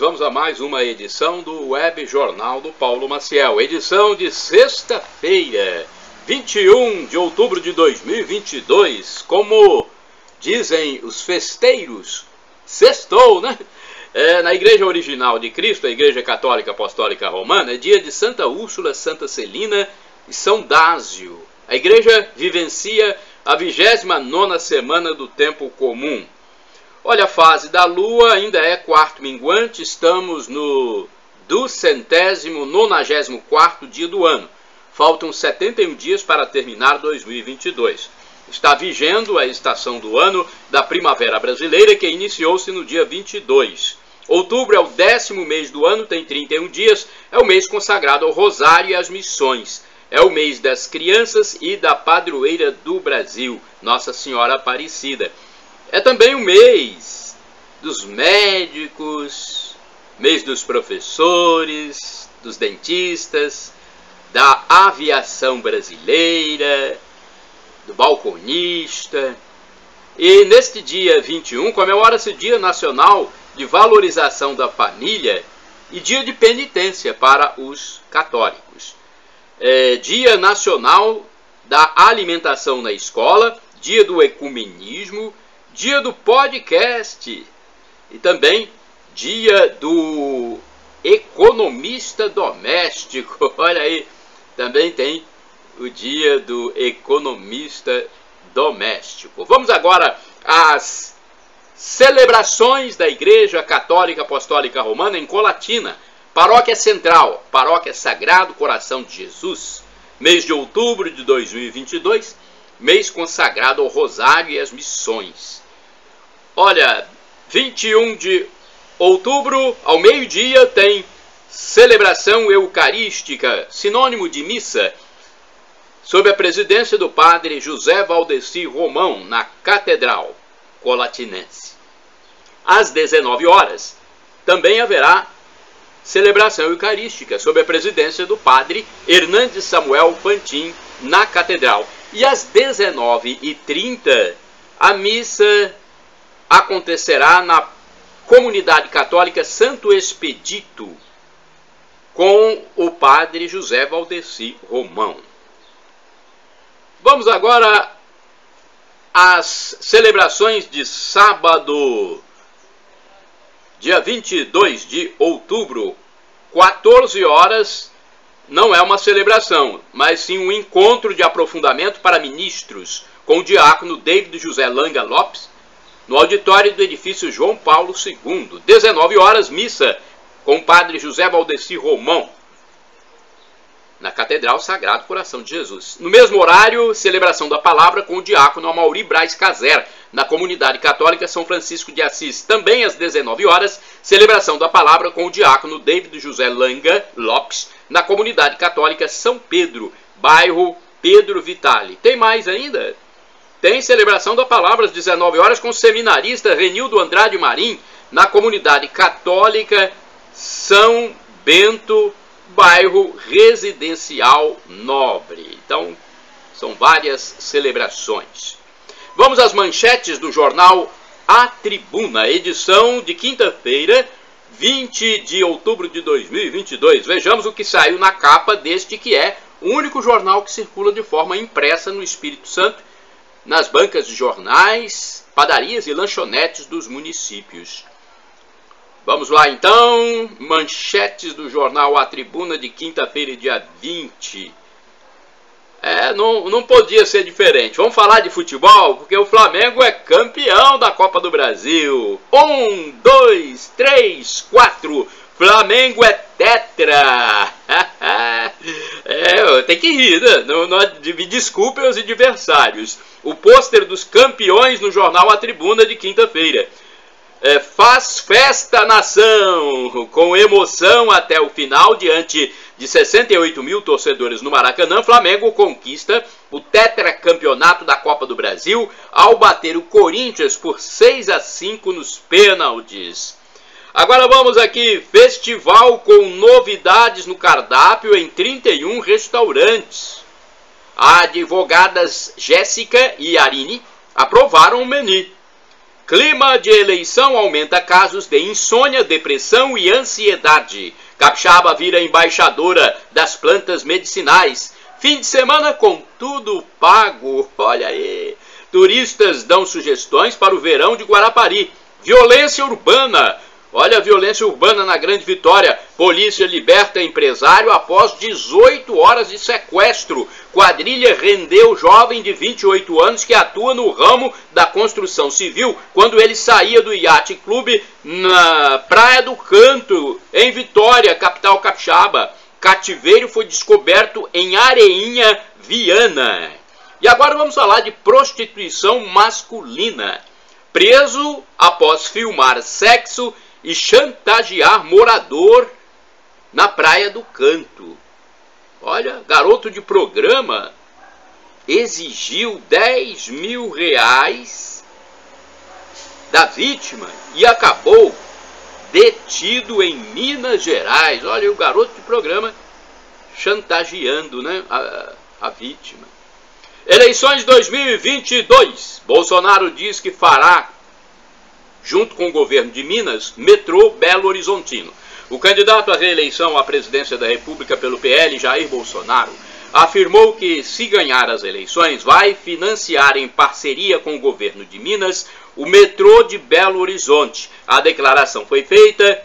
vamos a mais uma edição do Web Jornal do Paulo Maciel. Edição de sexta-feira, 21 de outubro de 2022. Como dizem os festeiros, sextou, né? Na Igreja Original de Cristo, a Igreja Católica Apostólica Romana, é dia de Santa Úrsula, Santa Celina e São Dásio. A Igreja vivencia a 29ª semana do Tempo Comum. Olha, a fase da Lua ainda é quarto minguante, estamos no 294º dia do ano. Faltam 71 dias para terminar 2022. Está vigendo a estação do ano da primavera brasileira, que iniciou-se no dia 22. Outubro é o 10º mês do ano, tem 31 dias, é o mês consagrado ao Rosário e às Missões. É o mês das crianças e da padroeira do Brasil, Nossa Senhora Aparecida. É também o mês dos médicos, mês dos professores, dos dentistas, da aviação brasileira, do balconista. E neste dia 21 comemora-se o Dia Nacional de Valorização da Família e Dia de Penitência para os católicos. Dia Nacional da Alimentação na Escola, Dia do Ecumenismo, Dia do Podcast e também Dia do Economista Doméstico. Olha aí, também tem o Dia do Economista Doméstico. Vamos agora às celebrações da Igreja Católica Apostólica Romana em Colatina. Paróquia Central, Paróquia Sagrado Coração de Jesus, mês de outubro de 2022, mês consagrado ao Rosário e às Missões. Olha, 21 de outubro, ao meio-dia, tem celebração eucarística, sinônimo de missa, sob a presidência do padre José Valdeci Romão, na Catedral Colatinense. Às 19 horas, também haverá celebração eucarística, sob a presidência do padre Hernandes Samuel Fantin, na Catedral. E às 19h30, a missa acontecerá na Comunidade Católica Santo Expedito, com o padre José Valdeci Romão. Vamos agora às celebrações de sábado, dia 22 de outubro, 14 horas, não é uma celebração, mas sim um encontro de aprofundamento para ministros, com o diácono David José Langa Lopes, no auditório do edifício João Paulo II. 19 horas, missa com o padre José Valdeci Romão, na Catedral Sagrado Coração de Jesus. No mesmo horário, celebração da palavra com o diácono Amaury Braz Caser, na Comunidade Católica São Francisco de Assis. Também às 19 horas, celebração da palavra com o diácono David José Langa Lopes, na Comunidade Católica São Pedro, bairro Pedro Vitale. Tem mais ainda? Tem celebração da palavra às 19 horas com o seminarista Renildo Andrade Marim, na Comunidade Católica São Bento, bairro Residencial Nobre. Então, são várias celebrações. Vamos às manchetes do jornal A Tribuna, edição de quinta-feira, 20 de outubro de 2022. Vejamos o que saiu na capa deste, que é o único jornal que circula de forma impressa no Espírito Santo, nas bancas de jornais, padarias e lanchonetes dos municípios. Vamos lá então, manchetes do jornal A Tribuna de quinta-feira, dia 20. Não podia ser diferente. Vamos falar de futebol, porque o Flamengo é campeão da Copa do Brasil. 1, 2, 3, 4. Flamengo é tetra. Tem que rir, né? Me desculpem os adversários. O pôster dos campeões no jornal A Tribuna de quinta-feira. Faz festa nação, com emoção até o final, diante de 68 mil torcedores no Maracanã. Flamengo conquista o tetracampeonato da Copa do Brasil ao bater o Corinthians por 6-5 nos pênaltis. Agora vamos aqui, festival com novidades no cardápio em 31 restaurantes. Advogadas Jéssica e Arine aprovaram o menu. Clima de eleição aumenta casos de insônia, depressão e ansiedade. Capixaba vira embaixadora das plantas medicinais. Fim de semana com tudo pago. Olha aí. Turistas dão sugestões para o verão de Guarapari. Violência urbana. Olha a violência urbana na Grande Vitória. Polícia liberta empresário após 18 horas de sequestro. Quadrilha rendeu jovem de 28 anos que atua no ramo da construção civil quando ele saía do Yacht Clube na Praia do Canto, em Vitória, capital capixaba. Cativeiro foi descoberto em Areinha, Viana. E agora vamos falar de prostituição masculina. Preso após filmar sexo e chantagear morador na Praia do Canto. Olha, garoto de programa exigiu 10 mil reais da vítima e acabou detido em Minas Gerais. Olha, o garoto de programa chantageando, né, a vítima. Eleições 2022. Bolsonaro diz que fará, junto com o governo de Minas, metrô Belo Horizontino. O candidato à reeleição à presidência da República pelo PL, Jair Bolsonaro, afirmou que, se ganhar as eleições, vai financiar em parceria com o governo de Minas o metrô de Belo Horizonte. A declaração foi feita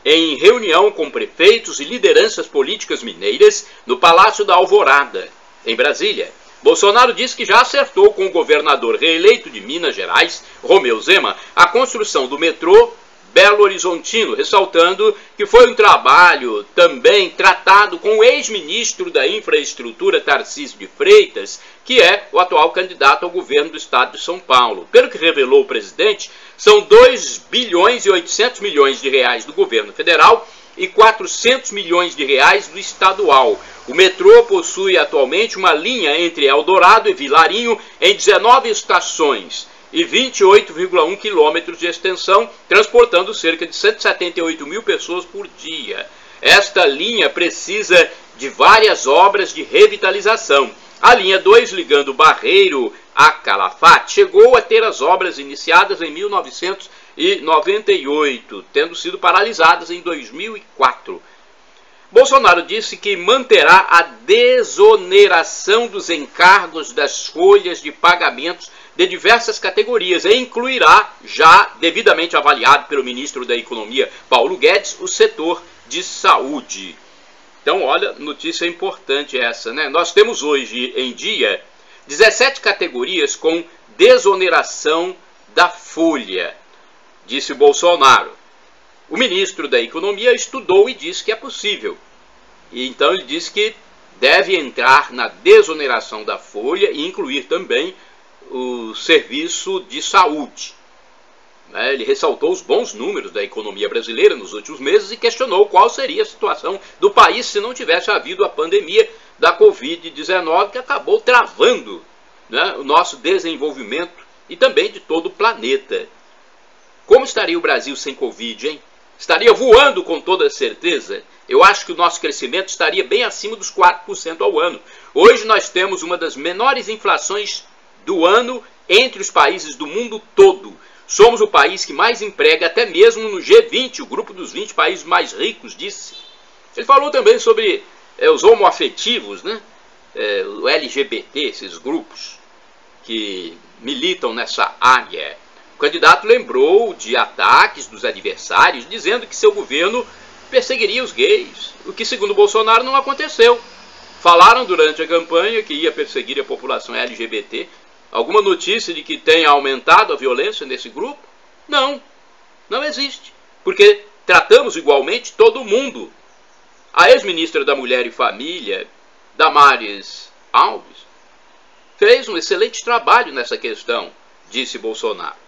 em reunião com prefeitos e lideranças políticas mineiras no Palácio da Alvorada, em Brasília. Bolsonaro disse que já acertou com o governador reeleito de Minas Gerais, Romeu Zema, a construção do metrô Belo Horizontino, ressaltando que foi um trabalho também tratado com o ex-ministro da Infraestrutura, Tarcísio de Freitas, que é o atual candidato ao governo do estado de São Paulo. Pelo que revelou o presidente, são 2 bilhões e 800 milhões de reais do governo federal e 400 milhões de reais do estadual. O metrô possui atualmente uma linha entre Eldorado e Vilarinho em 19 estações e 28,1 quilômetros de extensão, transportando cerca de 178 mil pessoas por dia. Esta linha precisa de várias obras de revitalização. A linha 2, ligando Barreiro a Calafate, chegou a ter as obras iniciadas em 1998, tendo sido paralisadas em 2004. Bolsonaro disse que manterá a desoneração dos encargos das folhas de pagamentos de diversas categorias e incluirá, já devidamente avaliado pelo ministro da Economia, Paulo Guedes, o setor de saúde. Então, olha, notícia importante essa, né? Nós temos hoje em dia 17 categorias com desoneração da folha, disse Bolsonaro. O ministro da Economia estudou e disse que é possível. E então ele disse que deve entrar na desoneração da folha e incluir também o serviço de saúde. Ele ressaltou os bons números da economia brasileira nos últimos meses e questionou qual seria a situação do país se não tivesse havido a pandemia da Covid-19, que acabou travando, né, o nosso desenvolvimento e também de todo o planeta. Como estaria o Brasil sem Covid, hein? Estaria voando com toda certeza. Eu acho que o nosso crescimento estaria bem acima dos 4% ao ano. Hoje nós temos uma das menores inflações do ano entre os países do mundo todo. Somos o país que mais emprega, até mesmo no G20, o grupo dos 20 países mais ricos, disse. Ele falou também sobre os homoafetivos, né? O LGBT, esses grupos que militam nessa área. O candidato lembrou de ataques dos adversários, dizendo que seu governo perseguiria os gays, o que, segundo Bolsonaro, não aconteceu. Falaram durante a campanha que ia perseguir a população LGBT. Alguma notícia de que tenha aumentado a violência nesse grupo? Não, não existe, porque tratamos igualmente todo mundo. A ex-ministra da Mulher e Família, Damares Alves, fez um excelente trabalho nessa questão, disse Bolsonaro.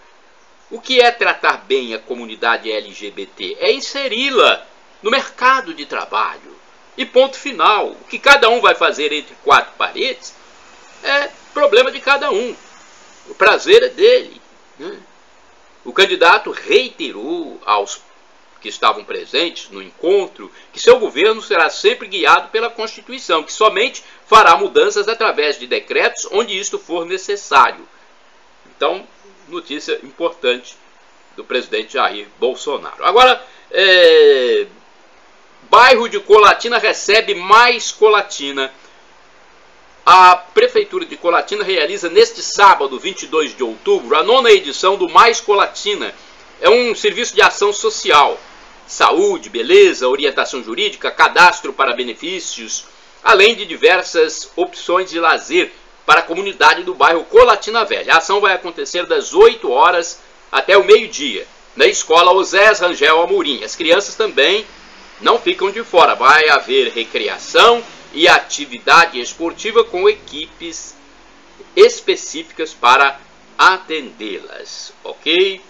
O que é tratar bem a comunidade LGBT? É inseri-la no mercado de trabalho. E ponto final. O que cada um vai fazer entre quatro paredes é problema de cada um. O prazer é dele, né? O candidato reiterou aos que estavam presentes no encontro que seu governo será sempre guiado pela Constituição, que somente fará mudanças através de decretos onde isto for necessário. Então, notícia importante do presidente Jair Bolsonaro. Agora, bairro de Colatina recebe mais Colatina. A Prefeitura de Colatina realiza neste sábado, 22 de outubro, a 9ª edição do Mais Colatina. É um serviço de ação social, saúde, beleza, orientação jurídica, cadastro para benefícios, além de diversas opções de lazer para a comunidade do bairro Colatina Velha. A ação vai acontecer das 8 horas até o meio-dia, na escola Osés Rangel Amorim. As crianças também não ficam de fora. Vai haver recreação e atividade esportiva com equipes específicas para atendê-las, ok?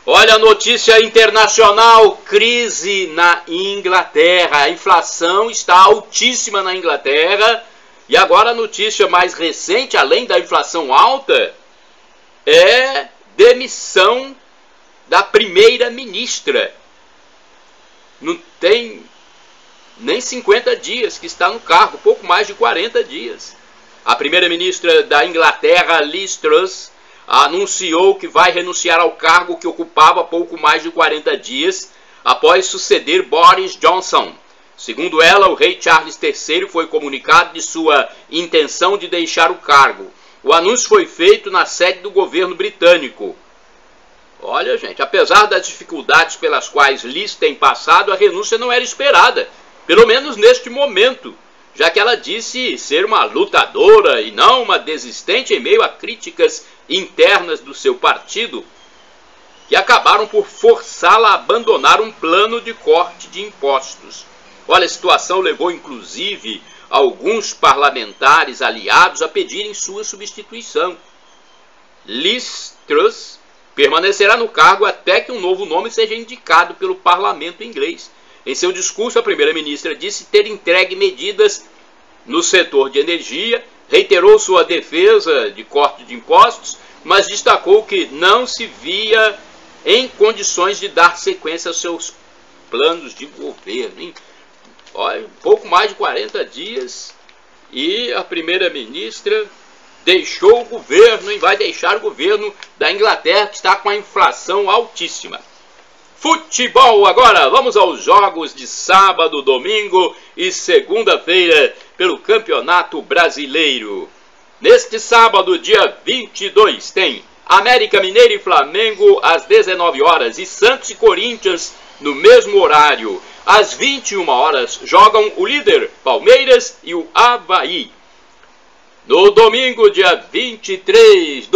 Olha a notícia internacional, crise na Inglaterra. A inflação está altíssima na Inglaterra. E agora a notícia mais recente, além da inflação alta, é demissão da primeira-ministra. Não tem nem 50 dias que está no cargo, pouco mais de 40 dias. A primeira-ministra da Inglaterra, Liz Truss, anunciou que vai renunciar ao cargo que ocupava há pouco mais de 40 dias, após suceder Boris Johnson. Segundo ela, o rei Charles III foi comunicado de sua intenção de deixar o cargo. O anúncio foi feito na sede do governo britânico. Olha, gente, apesar das dificuldades pelas quais Liz tem passado, a renúncia não era esperada, pelo menos neste momento, já que ela disse ser uma lutadora e não uma desistente em meio a críticas internas do seu partido, que acabaram por forçá-la a abandonar um plano de corte de impostos. Olha, a situação levou inclusive alguns parlamentares aliados a pedirem sua substituição. Liz Truss permanecerá no cargo até que um novo nome seja indicado pelo parlamento inglês. Em seu discurso, a primeira-ministra disse ter entregue medidas no setor de energia, reiterou sua defesa de corte de impostos, mas destacou que não se via em condições de dar sequência aos seus planos de governo, hein? Olha, pouco mais de 40 dias e a primeira-ministra deixou o governo e vai deixar o governo da Inglaterra, que está com a inflação altíssima. Futebol agora, vamos aos jogos de sábado, domingo e segunda-feira pelo Campeonato Brasileiro. Neste sábado, dia 22, tem América Mineiro e Flamengo às 19 horas e Santos e Corinthians no mesmo horário. Às 21 horas jogam o líder Palmeiras e o Avaí. No domingo, dia 23,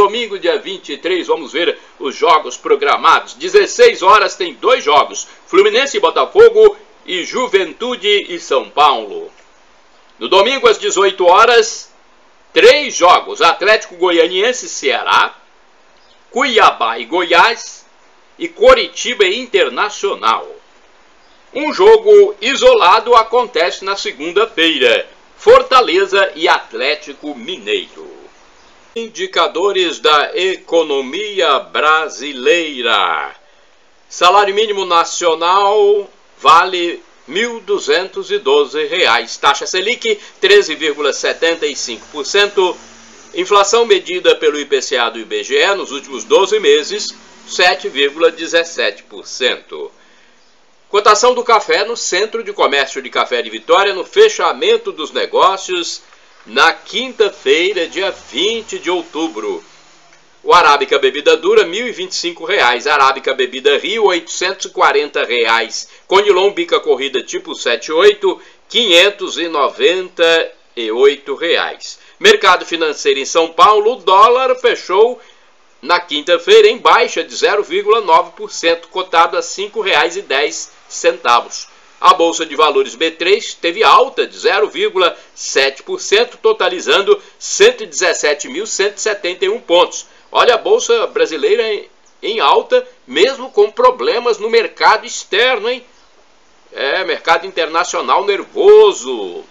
vamos ver os jogos programados. 16 horas tem 2 jogos, Fluminense e Botafogo e Juventude e São Paulo. No domingo, às 18 horas, 3 jogos, Atlético Goianiense e Ceará, Cuiabá e Goiás e Coritiba e Internacional. Um jogo isolado acontece na segunda-feira, Fortaleza e Atlético Mineiro. Indicadores da economia brasileira. Salário mínimo nacional vale R$ 1.212. Taxa Selic 13,75%. Inflação medida pelo IPCA do IBGE nos últimos 12 meses, 7,17%. Cotação do café no Centro de Comércio de Café de Vitória no fechamento dos negócios na quinta-feira, dia 20 de outubro. O Arábica Bebida Dura, R$ 1.025. Arábica Bebida Rio, R$ 840. Conilon Bica Corrida tipo 78, R$ 598. Mercado financeiro em São Paulo, o dólar fechou na quinta-feira em baixa de 0,9%, cotado a R$ 5,10. A Bolsa de Valores B3 teve alta de 0,7%, totalizando 117.171 pontos. Olha, a Bolsa brasileira em alta, mesmo com problemas no mercado externo, hein? Mercado internacional nervoso.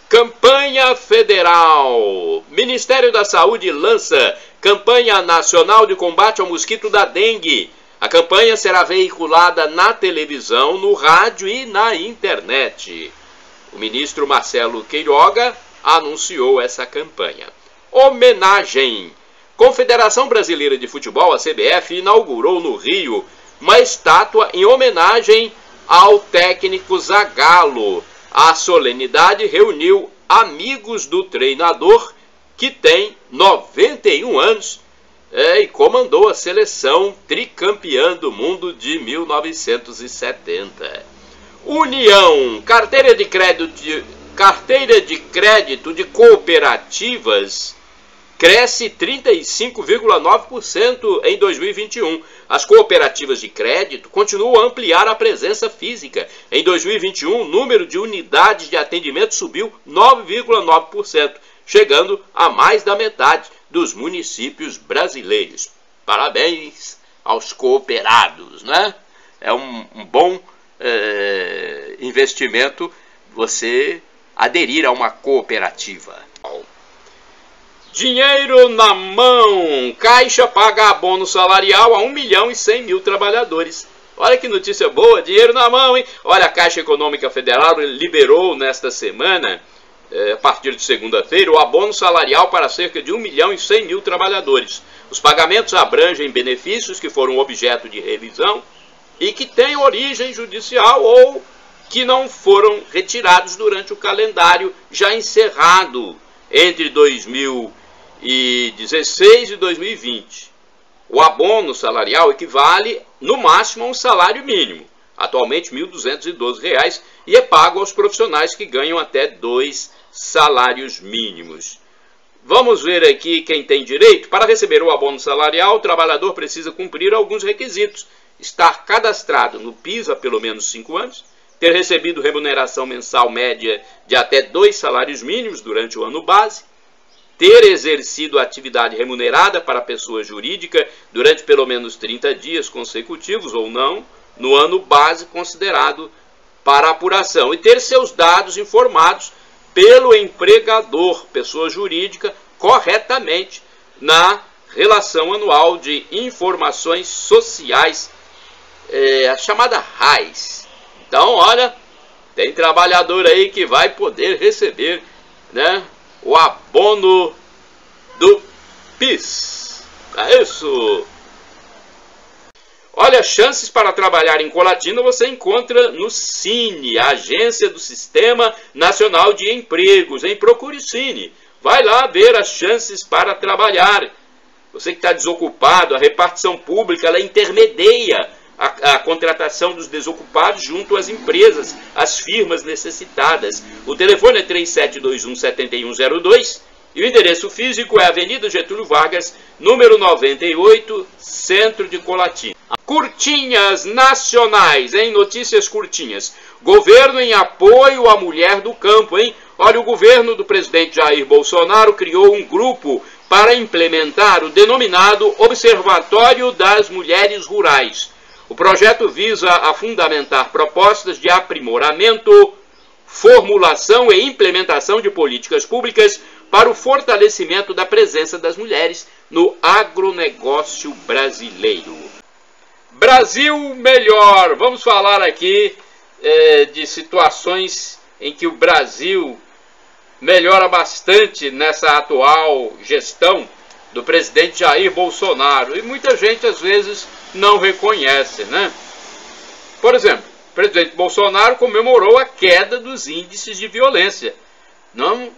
Campanha federal. Ministério da Saúde lança campanha nacional de combate ao mosquito da dengue. A campanha será veiculada na televisão, no rádio e na internet. O ministro Marcelo Queiroga anunciou essa campanha. Homenagem. Confederação Brasileira de Futebol, a CBF, inaugurou no Rio uma estátua em homenagem ao técnico Zagallo. A solenidade reuniu amigos do treinador, que tem 91 anos e comandou a seleção tricampeã do mundo de 1970. União, carteira de crédito de cooperativas cresce 35,9% em 2021. As cooperativas de crédito continuam a ampliar a presença física. Em 2021, o número de unidades de atendimento subiu 9,9%, chegando a mais da metade dos municípios brasileiros. Parabéns aos cooperados, né? É um bom investimento você aderir a uma cooperativa. Dinheiro na mão. Caixa paga abono salarial a 1.100.000 trabalhadores. Olha que notícia boa, dinheiro na mão, hein? Olha, a Caixa Econômica Federal liberou nesta semana, a partir de segunda-feira, o abono salarial para cerca de 1.100.000 trabalhadores. Os pagamentos abrangem benefícios que foram objeto de revisão e que têm origem judicial ou que não foram retirados durante o calendário já encerrado entre 2016 e 2020. O abono salarial equivale, no máximo, a um salário mínimo, atualmente R$ 1.212, e é pago aos profissionais que ganham até 2 salários mínimos. Vamos ver aqui quem tem direito. Para receber o abono salarial, o trabalhador precisa cumprir alguns requisitos: estar cadastrado no PIS há pelo menos 5 anos, ter recebido remuneração mensal média de até 2 salários mínimos durante o ano base, ter exercido atividade remunerada para pessoa jurídica durante pelo menos 30 dias consecutivos ou não, no ano base considerado para apuração, e ter seus dados informados pelo empregador, pessoa jurídica, corretamente na Relação Anual de Informações Sociais, a chamada RAIS. Então, olha, tem trabalhador aí que vai poder receber, né, o abono do PIS. É isso. Olha, chances para trabalhar em Colatina você encontra no Cine, a agência do Sistema Nacional de Empregos. Procure o Cine. Vai lá ver as chances para trabalhar. Você que está desocupado, a repartição pública, ela intermedia a contratação dos desocupados junto às empresas, às firmas necessitadas. O telefone é 3721-7102 e o endereço físico é Avenida Getúlio Vargas, número 98, Centro de Colatina. Curtinhas nacionais, hein? Notícias curtinhas. Governo em apoio à mulher do campo, hein? Olha, o governo do presidente Jair Bolsonaro criou um grupo para implementar o denominado Observatório das Mulheres Rurais. O projeto visa a fundamentar propostas de aprimoramento, formulação e implementação de políticas públicas para o fortalecimento da presença das mulheres no agronegócio brasileiro. Brasil melhor. Vamos falar aqui de situações em que o Brasil melhora bastante nessa atual gestão do presidente Jair Bolsonaro. E muita gente, às vezes, não reconhece, né? Por exemplo, o presidente Bolsonaro comemorou a queda dos índices de violência. Não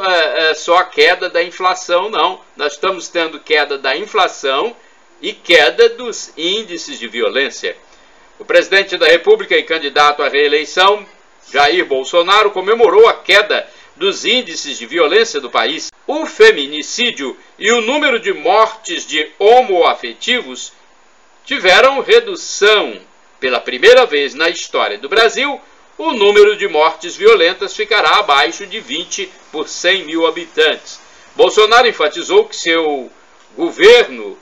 é só a queda da inflação, não. Nós estamos tendo queda da inflação e queda dos índices de violência. O presidente da República e candidato à reeleição, Jair Bolsonaro, comemorou a queda dos índices de violência do país. O feminicídio e o número de mortes de homoafetivos tiveram redução. Pela primeira vez na história do Brasil, o número de mortes violentas ficará abaixo de 20 por 100 mil habitantes. Bolsonaro enfatizou que seu governo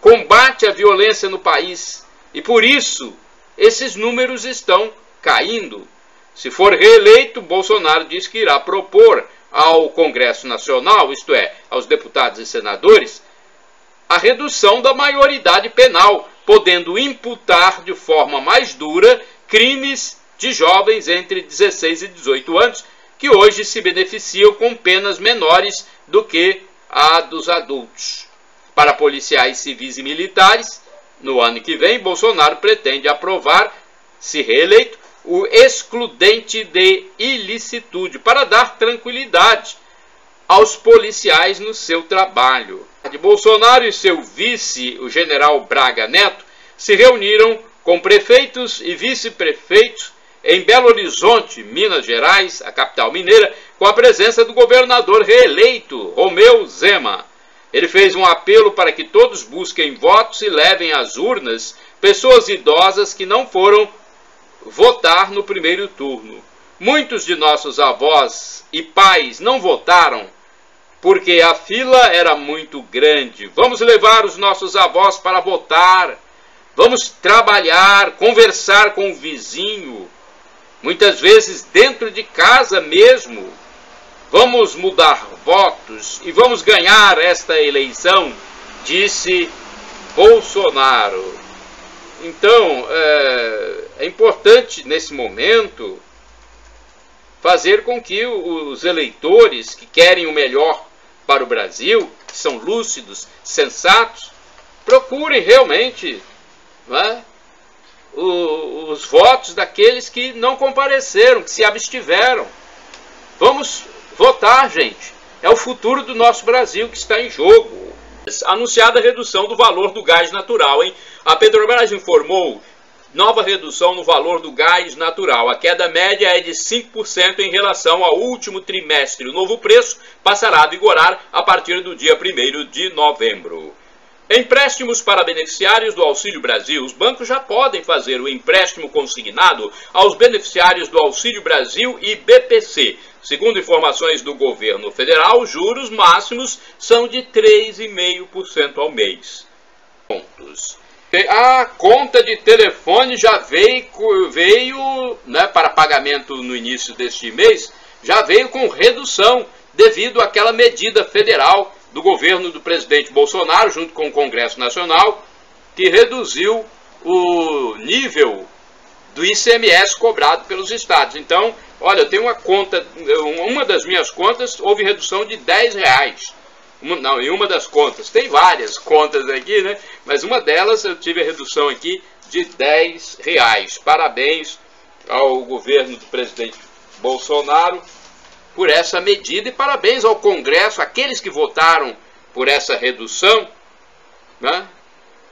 combate a violência no país e, por isso, esses números estão caindo. Se for reeleito, Bolsonaro diz que irá propor ao Congresso Nacional, isto é, aos deputados e senadores, a redução da maioridade penal, podendo imputar de forma mais dura crimes de jovens entre 16 e 18 anos, que hoje se beneficiam com penas menores do que a dos adultos. Para policiais civis e militares, no ano que vem, Bolsonaro pretende aprovar, se reeleito, o excludente de ilicitude, para dar tranquilidade aos policiais no seu trabalho. Bolsonaro e seu vice, o general Braga Neto, se reuniram com prefeitos e vice-prefeitos em Belo Horizonte, Minas Gerais, a capital mineira, com a presença do governador reeleito, Romeu Zema. Ele fez um apelo para que todos busquem votos e levem às urnas pessoas idosas que não foram votar no primeiro turno. Muitos de nossos avós e pais não votaram porque a fila era muito grande. Vamos levar os nossos avós para votar. Vamos trabalhar, conversar com o vizinho, muitas vezes dentro de casa mesmo. Vamos mudar votos e vamos ganhar esta eleição, disse Bolsonaro. Então, é importante nesse momento fazer com que os eleitores que querem o melhor para o Brasil, que são lúcidos, sensatos, procurem realmente, não é, os votos daqueles que não compareceram, que se abstiveram. Vamos votar, gente. É o futuro do nosso Brasil que está em jogo. Anunciada a redução do valor do gás natural, hein? A Petrobras informou nova redução no valor do gás natural. A queda média é de 5% em relação ao último trimestre. O novo preço passará a vigorar a partir do dia 1º de novembro. Empréstimos para beneficiários do Auxílio Brasil. Os bancos já podem fazer o empréstimo consignado aos beneficiários do Auxílio Brasil e BPC. Segundo informações do governo federal, os juros máximos são de 3,5% ao mês. Pontos. A conta de telefone já veio, né, para pagamento no início deste mês, já veio com redução devido àquela medida federal do governo do presidente Bolsonaro, junto com o Congresso Nacional, que reduziu o nível do ICMS cobrado pelos estados. Então, olha, eu tenho uma conta, uma das minhas contas houve redução de R$10. Não, em uma das contas, tem várias contas aqui, né? Mas uma delas eu tive a redução aqui de R$10. Parabéns ao governo do presidente Bolsonaro por essa medida e parabéns ao Congresso, aqueles que votaram por essa redução, né?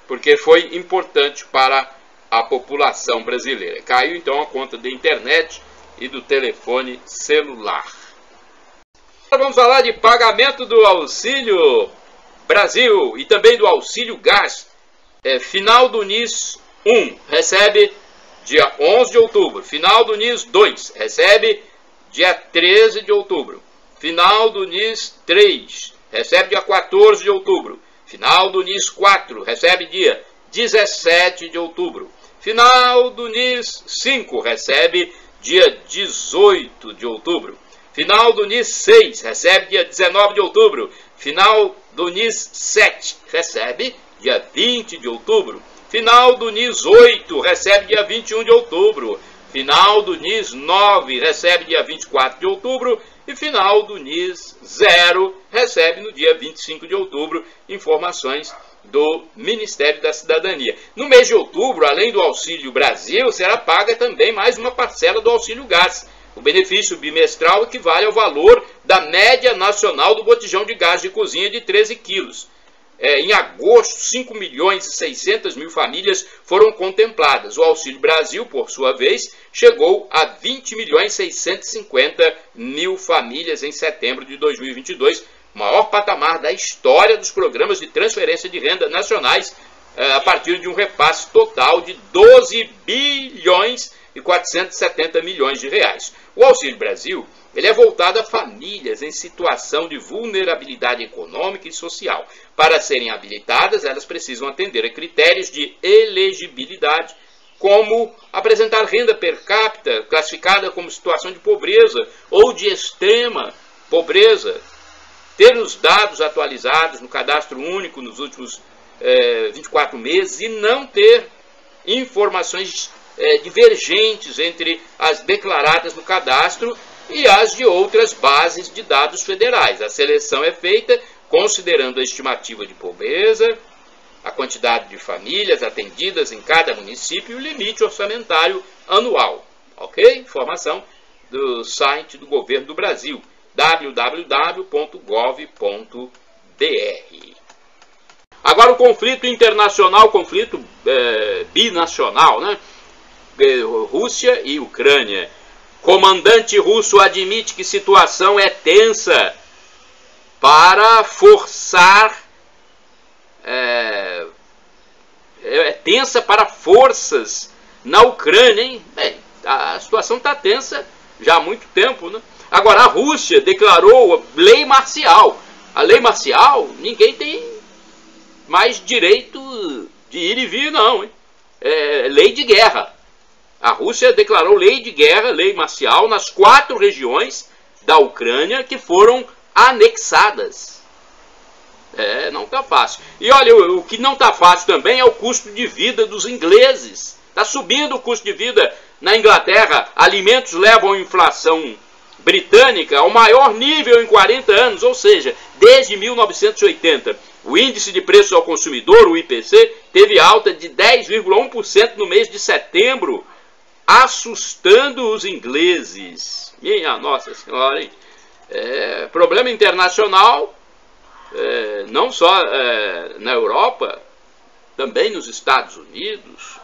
Porque foi importante para a população brasileira. Caiu então a conta da internet e do telefone celular. Agora vamos falar de pagamento do Auxílio Brasil e também do Auxílio Gás. Final do NIS 1 recebe dia 11 de outubro. Final do NIS 2 recebe dia 13 de outubro. Final do NIS 3 recebe dia 14 de outubro. Final do NIS 4 recebe dia 17 de outubro. Final do NIS 5 recebe dia 18 de outubro. Final do NIS 6 recebe dia 19 de outubro. Final do NIS 7 recebe dia 20 de outubro. Final do NIS 8 recebe dia 21 de outubro. Final do NIS 9 recebe dia 24 de outubro. E final do NIS 0 recebe no dia 25 de outubro. Informações do Ministério da Cidadania. No mês de outubro, além do Auxílio Brasil, será paga também mais uma parcela do Auxílio Gás. O benefício bimestral equivale ao valor da média nacional do botijão de gás de cozinha de 13 quilos. Em agosto, 5.600.000 famílias foram contempladas. O Auxílio Brasil, por sua vez, chegou a 20.650.000 famílias em setembro de 2022, maior patamar da história dos programas de transferência de renda nacionais, a partir de um repasse total de 12.470 bilhões de reais. O Auxílio Brasil ele é voltado a famílias em situação de vulnerabilidade econômica e social. Para serem habilitadas, elas precisam atender a critérios de elegibilidade, como apresentar renda per capita classificada como situação de pobreza ou de extrema pobreza, ter os dados atualizados no cadastro único nos últimos 24 meses e não ter informações divergentes entre as declaradas no cadastro e as de outras bases de dados federais. A seleção é feita considerando a estimativa de pobreza, a quantidade de famílias atendidas em cada município e o limite orçamentário anual. Ok? Informação do site do Governo do Brasil, www.gov.br. Agora o conflito internacional, conflito binacional, né? Rússia e Ucrânia. Comandante russo admite que situação é tensa para forçar tensa para forças na Ucrânia, hein? Bem, a situação está tensa já há muito tempo, né? Agora a Rússia declarou lei marcial. A lei marcial, ninguém tem mais direito de ir e vir, não, hein? É lei de guerra. A Rússia declarou lei de guerra, lei marcial, nas 4 regiões da Ucrânia que foram anexadas. Não está fácil. E olha, o que não está fácil também é o custo de vida dos ingleses. Está subindo o custo de vida na Inglaterra. Alimentos levam a inflação britânica ao maior nível em 40 anos, ou seja, desde 1980. O índice de preços ao consumidor, o IPC, teve alta de 10,1% no mês de setembro, assustando os ingleses. Minha Nossa Senhora, hein? Problema internacional, não só na Europa, também nos Estados Unidos.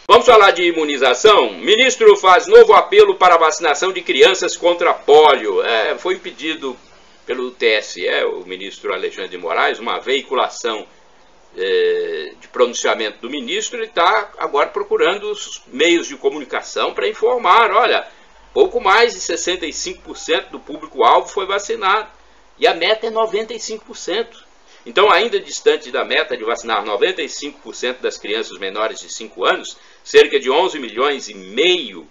Vamos falar de imunização. O ministro faz novo apelo para a vacinação de crianças contra pólio. Foi pedido pelo TSE, o ministro Alexandre de Moraes, uma veiculação de pronunciamento do ministro. Ele está agora procurando os meios de comunicação para informar. Olha, pouco mais de 65% do público-alvo foi vacinado e a meta é 95%. Então, ainda distante da meta de vacinar 95% das crianças menores de 5 anos, cerca de 11 milhões e meio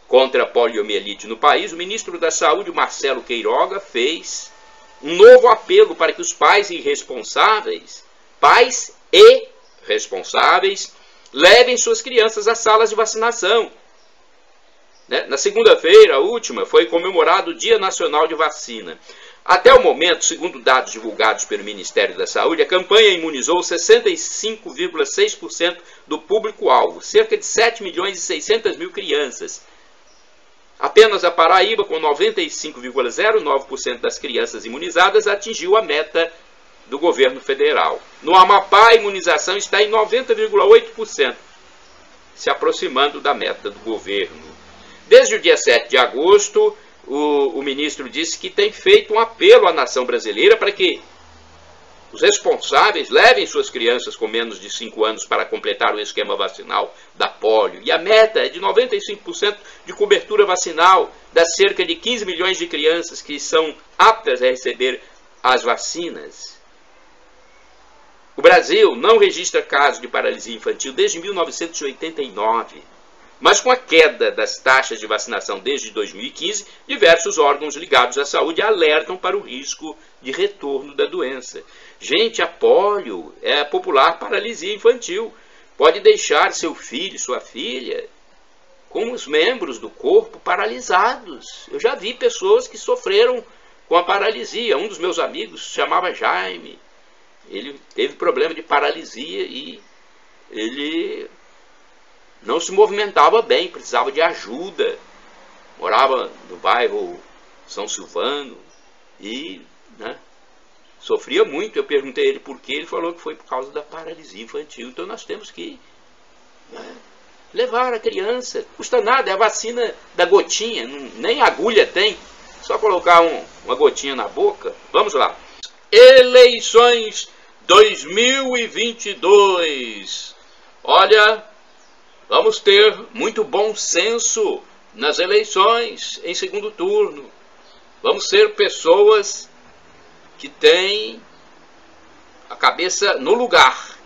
contra a poliomielite no país, o ministro da Saúde, Marcelo Queiroga, fez um novo apelo para que os pais e responsáveis, levem suas crianças às salas de vacinação. Na segunda-feira, a última, foi comemorado o Dia Nacional de Vacina. Até o momento, segundo dados divulgados pelo Ministério da Saúde, a campanha imunizou 65,6% do público-alvo, cerca de 7 milhões e 600 mil crianças. Apenas a Paraíba, com 95,09% das crianças imunizadas, atingiu a meta do governo federal. No Amapá, a imunização está em 90,8%, se aproximando da meta do governo. Desde o dia 7 de agosto, o ministro disse que tem feito um apelo à nação brasileira para que os responsáveis levem suas crianças com menos de 5 anos para completar o esquema vacinal da polio. E a meta é de 95% de cobertura vacinal das cerca de 15 milhões de crianças que são aptas a receber as vacinas. O Brasil não registra casos de paralisia infantil desde 1989. Mas com a queda das taxas de vacinação desde 2015, diversos órgãos ligados à saúde alertam para o risco de retorno da doença. Gente, a pólio é a popular paralisia infantil. Pode deixar seu filho, sua filha, com os membros do corpo paralisados. Eu já vi pessoas que sofreram com a paralisia. Um dos meus amigos se chamava Jaime. Ele teve problema de paralisia e ele não se movimentava bem, precisava de ajuda. Morava no bairro São Silvano e sofria muito. Eu perguntei a ele por quê, ele falou que foi por causa da paralisia infantil. Então nós temos que levar a criança. Não custa nada, é a vacina da gotinha, nem agulha tem. Só colocar uma gotinha na boca. Vamos lá. Eleições 2022. Olha, vamos ter muito bom senso nas eleições em segundo turno. Vamos ser pessoas que têm a cabeça no lugar.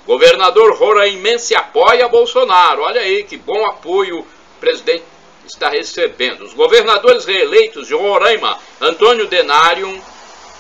Governador roraimense apoia Bolsonaro. Olha aí que bom apoio o presidente está recebendo. Os governadores reeleitos de Roraima, Antônio Denário,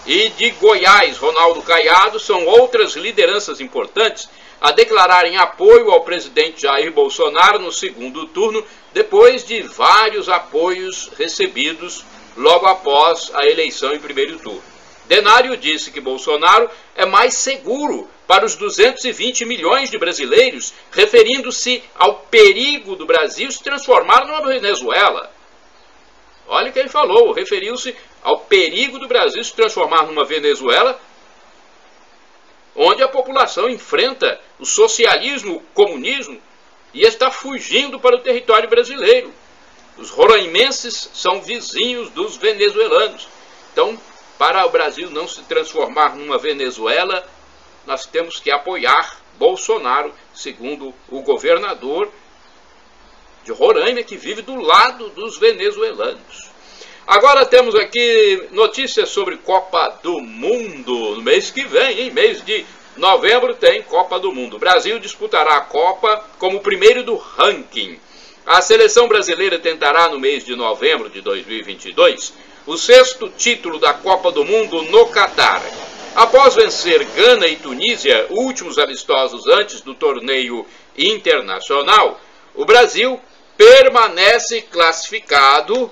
e de Goiás, Ronaldo Caiado, são outras lideranças importantes a declararem apoio ao presidente Jair Bolsonaro no segundo turno, depois de vários apoios recebidos logo após a eleição em primeiro turno. Denário disse que Bolsonaro é mais seguro para os 220 milhões de brasileiros, referindo-se ao perigo do Brasil se transformar numa Venezuela. Olha o que ele falou, referiu-se ao perigo do Brasil se transformar numa Venezuela, onde a população enfrenta o socialismo, o comunismo, e está fugindo para o território brasileiro. Os roraimenses são vizinhos dos venezuelanos. Então, para o Brasil não se transformar numa Venezuela, nós temos que apoiar Bolsonaro, segundo o governador de Roraima, que vive do lado dos venezuelanos. Agora temos aqui notícias sobre Copa do Mundo. No mês que vem, em mês de novembro, tem Copa do Mundo. O Brasil disputará a Copa como o primeiro do ranking. A seleção brasileira tentará, no mês de novembro de 2022, o 6º título da Copa do Mundo no Catar. Após vencer Gana e Tunísia, últimos amistosos antes do torneio internacional, o Brasil permanece classificado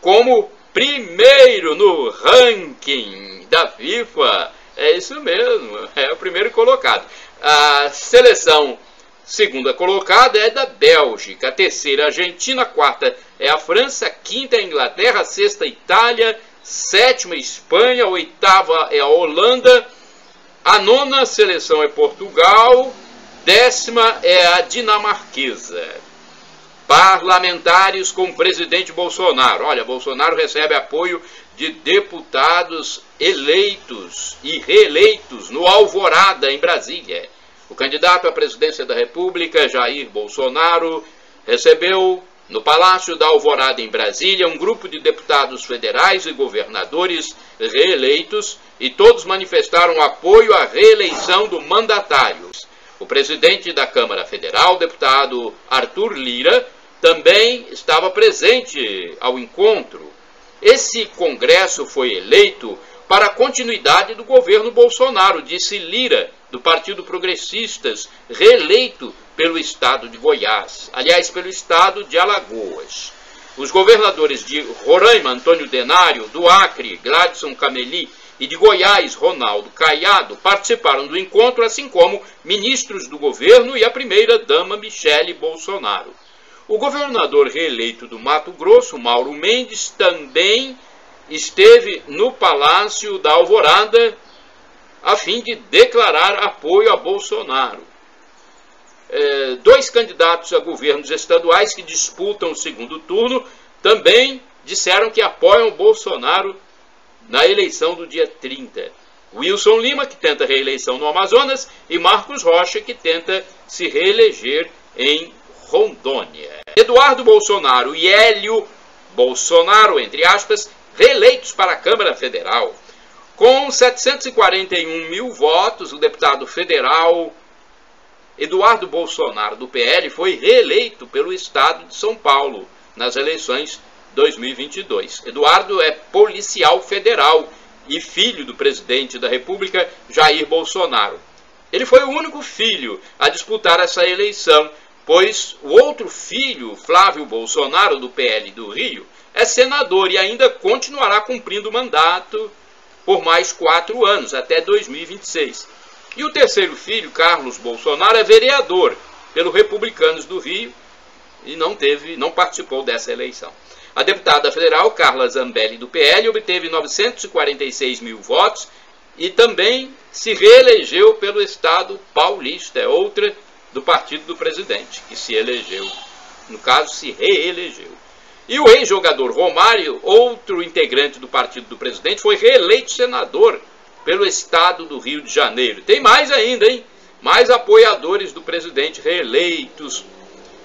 como primeiro no ranking da FIFA. É isso mesmo, é o primeiro colocado. A seleção segunda colocada é da Bélgica, a terceira a Argentina, a quarta é a França, a quinta é a Inglaterra, a sexta a Itália, sétima a Espanha, a oitava é a Holanda, a nona seleção é Portugal, décima é a dinamarquesa. Parlamentares com o presidente Bolsonaro. Olha, Bolsonaro recebe apoio de deputados eleitos e reeleitos no Alvorada, em Brasília. O candidato à presidência da República, Jair Bolsonaro, recebeu no Palácio da Alvorada, em Brasília, um grupo de deputados federais e governadores reeleitos, e todos manifestaram apoio à reeleição do mandatário. O presidente da Câmara Federal, deputado Arthur Lira, também estava presente ao encontro. Esse congresso foi eleito para a continuidade do governo Bolsonaro, disse Lira, do Partido Progressistas, reeleito pelo estado de Goiás, aliás, pelo estado de Alagoas. Os governadores de Roraima, Antônio Denário, do Acre, Gladson Cameli, e de Goiás, Ronaldo Caiado, participaram do encontro, assim como ministros do governo e a primeira-dama Michele Bolsonaro. O governador reeleito do Mato Grosso, Mauro Mendes, também esteve no Palácio da Alvorada a fim de declarar apoio a Bolsonaro. Dois candidatos a governos estaduais que disputam o segundo turno também disseram que apoiam Bolsonaro na eleição do dia 30. Wilson Lima, que tenta reeleição no Amazonas, e Marcos Rocha, que tenta se reeleger em Rondônia. Eduardo Bolsonaro e Hélio Bolsonaro, entre aspas, reeleitos para a Câmara Federal. Com 741 mil votos, o deputado federal Eduardo Bolsonaro, do PL, foi reeleito pelo estado de São Paulo nas eleições 2022. Eduardo é policial federal e filho do presidente da República, Jair Bolsonaro. Ele foi o único filho a disputar essa eleição, pois o outro filho, Flávio Bolsonaro, do PL do Rio, é senador e ainda continuará cumprindo o mandato por mais 4 anos, até 2026. E o terceiro filho, Carlos Bolsonaro, é vereador pelo Republicanos do Rio e não participou dessa eleição. A deputada federal Carla Zambelli, do PL, obteve 946 mil votos e também se reelegeu pelo estado paulista, é outra do partido do presidente, que se elegeu, no caso, se reelegeu. E o ex-jogador Romário, outro integrante do partido do presidente, foi reeleito senador pelo estado do Rio de Janeiro. Tem mais ainda, hein? Mais apoiadores do presidente reeleitos.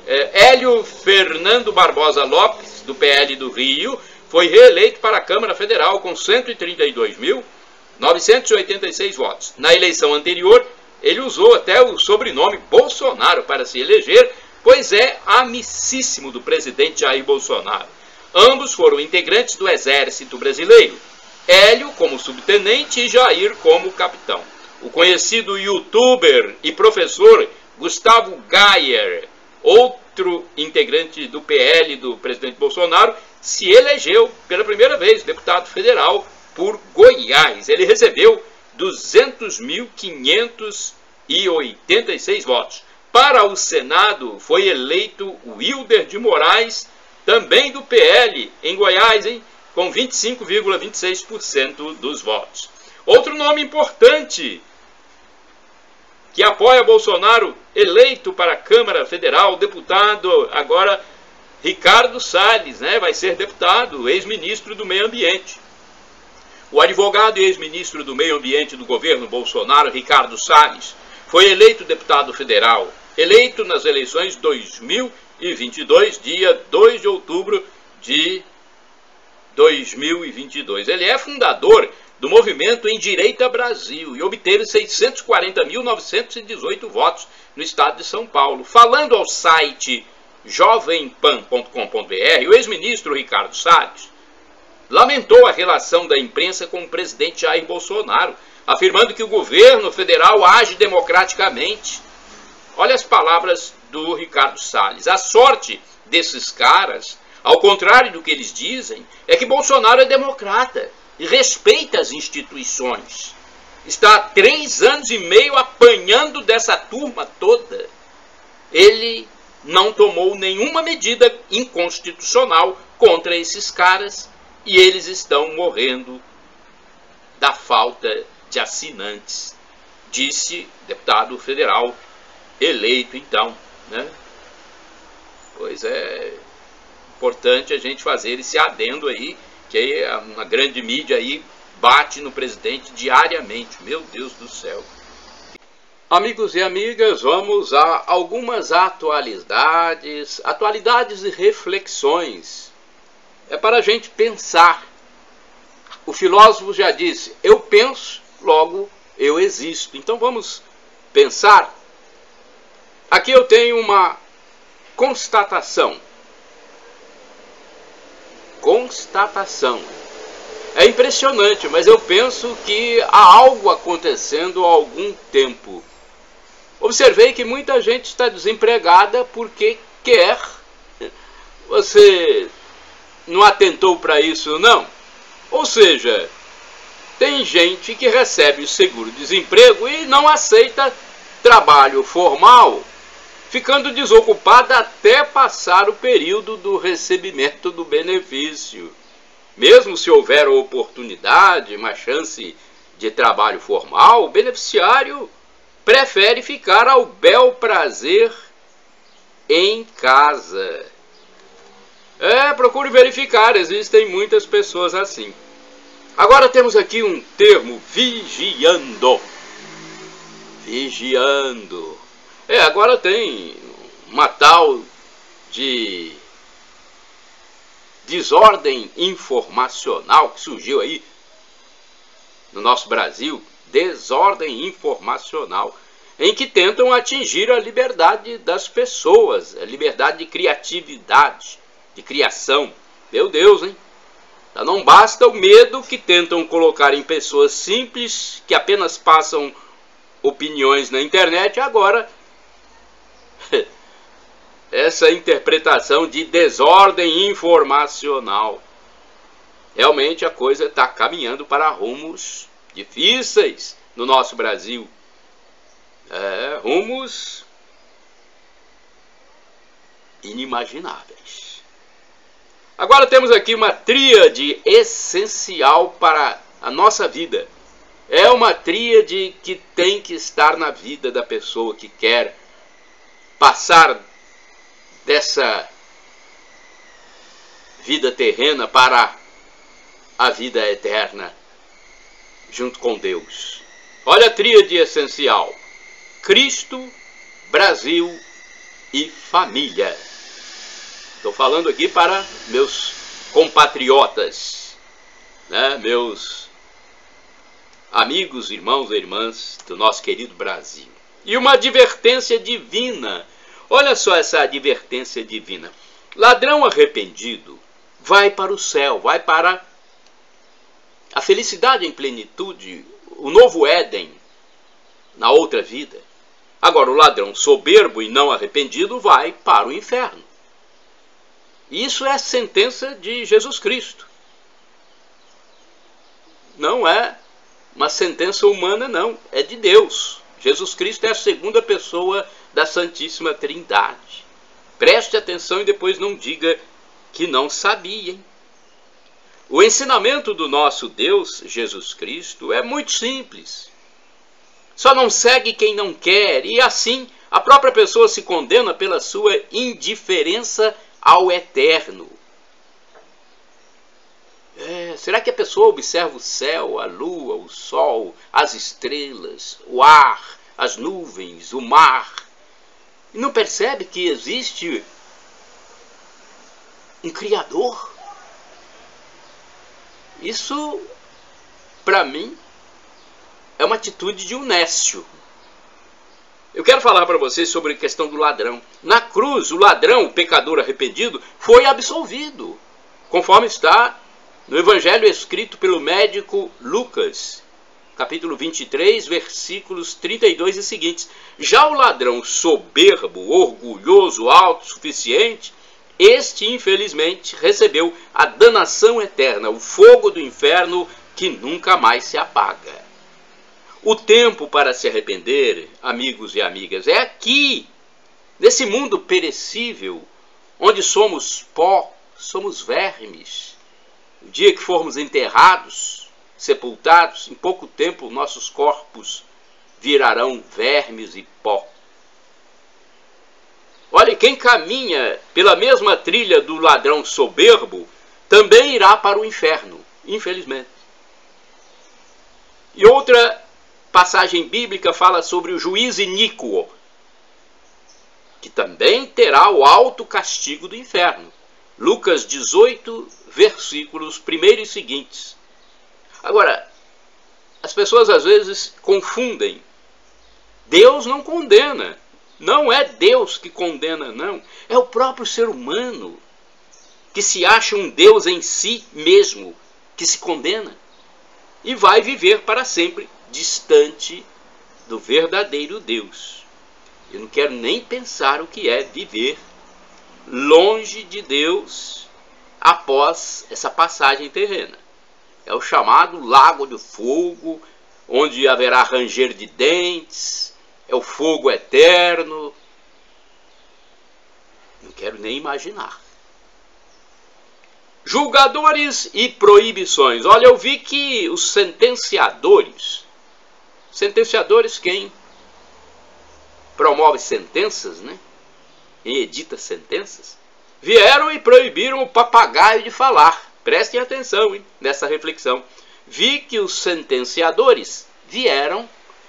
Hélio Fernando Barbosa Lopes, do PL do Rio, foi reeleito para a Câmara Federal com 132.986 votos. Na eleição anterior, ele usou até o sobrenome Bolsonaro para se eleger, pois é amicíssimo do presidente Jair Bolsonaro. Ambos foram integrantes do Exército Brasileiro, Hélio como subtenente e Jair como capitão. o conhecido youtuber e professor Gustavo Gayer, outro integrante do PL do presidente Bolsonaro, se elegeu pela primeira vez deputado federal por Goiás. Ele recebeu 200.586 votos. Para o Senado foi eleito Wilder de Moraes, também do PL, em Goiás, com 25,26% dos votos. Outro nome importante que apoia Bolsonaro, eleito para a Câmara Federal, deputado agora Ricardo Salles, vai ser deputado, ex-ministro do Meio Ambiente. O advogado e ex-ministro do Meio Ambiente do governo Bolsonaro, Ricardo Salles, foi eleito deputado federal, eleito nas eleições 2022, dia 2 de outubro de 2022. Ele é fundador do movimento Em Direita Brasil e obteve 640.918 votos no estado de São Paulo. Falando ao site jovempan.com.br, o ex-ministro Ricardo Salles lamentou a relação da imprensa com o presidente Jair Bolsonaro, afirmando que o governo federal age democraticamente. Olha as palavras do Ricardo Salles. A sorte desses caras, ao contrário do que eles dizem, é que Bolsonaro é democrata e respeita as instituições. Está há 3 anos e meio apanhando dessa turma toda. Ele não tomou nenhuma medida inconstitucional contra esses caras e eles estão morrendo da falta de assinantes, disse deputado federal eleito então, Pois é importante a gente fazer esse adendo aí, que aí uma grande mídia aí bate no presidente diariamente. Meu Deus do céu. Amigos e amigas, vamos a algumas atualidades e reflexões. É para a gente pensar. O filósofo já disse, eu penso, logo eu existo. Então vamos pensar. Aqui eu tenho uma constatação. É impressionante, mas eu penso que há algo acontecendo há algum tempo. Observei que muita gente está desempregada porque quer. Você não atentou para isso, não? Ou seja, tem gente que recebe o seguro-desemprego e não aceita trabalho formal, ficando desocupada até passar o período do recebimento do benefício. Mesmo se houver oportunidade, uma chance de trabalho formal, o beneficiário prefere ficar ao bel prazer em casa. Procure verificar, existem muitas pessoas assim. Agora temos aqui um termo, vigiando. Agora tem uma tal de desordem informacional que surgiu aí no nosso Brasil, desordem informacional, em que tentam atingir a liberdade das pessoas, a liberdade de criatividade, de criação. Meu Deus, hein? Não basta o medo que tentam colocar em pessoas simples, que apenas passam opiniões na internet, agora essa interpretação de desordem informacional. Realmente a coisa está caminhando para rumos difíceis no nosso Brasil. Rumos inimagináveis. Agora temos aqui uma tríade essencial para a nossa vida. É uma tríade que tem que estar na vida da pessoa que quer passar dessa vida terrena para a vida eterna, junto com Deus. Olha a tríade essencial: Cristo, Brasil e família. Estou falando aqui para meus compatriotas, meus amigos, irmãos e irmãs do nosso querido Brasil. E uma advertência divina. Olha só essa advertência divina. Ladrão arrependido vai para o céu, vai para a felicidade em plenitude, o novo Éden. na outra vida. Agora, o ladrão soberbo e não arrependido vai para o inferno. Isso é a sentença de Jesus Cristo. Não é uma sentença humana, não. É de Deus. Jesus Cristo é a segunda pessoa da Santíssima Trindade. Preste atenção e depois não diga que não sabia, hein? O ensinamento do nosso Deus, Jesus Cristo, é muito simples. Só não segue quem não quer, e assim a própria pessoa se condena pela sua indiferença ao eterno. Será que a pessoa observa o céu, a lua, o sol, as estrelas, o ar, as nuvens, o mar, e não percebe que existe um Criador? Isso, para mim, é uma atitude de um nécio. Eu quero falar para vocês sobre a questão do ladrão. Na cruz, o ladrão, o pecador arrependido, foi absolvido, conforme está no evangelho escrito pelo médico Lucas, capítulo 23, versículos 32 e seguintes. Já o ladrão soberbo, orgulhoso, autossuficiente, este, infelizmente, recebeu a danação eterna, o fogo do inferno que nunca mais se apaga. O tempo para se arrepender, amigos e amigas, é aqui, nesse mundo perecível, onde somos pó, somos vermes. O dia que formos enterrados, sepultados, em pouco tempo nossos corpos virarão vermes e pó. Olha, quem caminha pela mesma trilha do ladrão soberbo também irá para o inferno, infelizmente. E outra passagem bíblica fala sobre o juiz iníquo, que também terá o alto castigo do inferno. Lucas 18, versículos 1 e seguintes. Agora, as pessoas às vezes confundem. Deus não condena. Não é Deus que condena, não. É o próprio ser humano que se acha um Deus em si mesmo, que se condena e vai viver para sempre distante do verdadeiro Deus. Eu não quero nem pensar o que é viver longe de Deus após essa passagem terrena. É o chamado lago do fogo, onde haverá ranger de dentes, é o fogo eterno. Não quero nem imaginar. Julgadores e proibições. Olha, eu vi que os sentenciadores quem promove sentenças, né? E edita sentenças, vieram e proibiram o papagaio de falar. Prestem atenção, hein, nessa reflexão. Vi que os sentenciadores vieram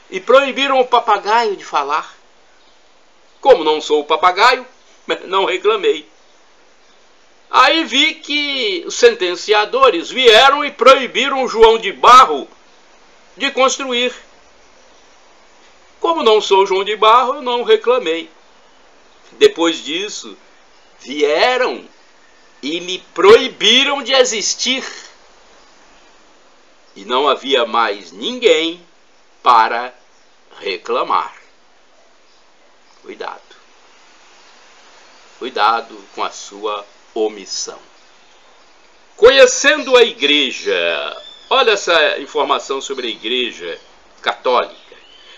e proibiram o papagaio de falar. Como não sou o papagaio, não reclamei. Aí vi que os sentenciadores vieram e proibiram o João de Barro de construir. Como não sou João de Barro, eu não reclamei. Depois disso, vieram e me proibiram de existir. E não havia mais ninguém para reclamar. Cuidado. Cuidado com a sua omissão. Conhecendo a igreja. Olha essa informação sobre a igreja católica.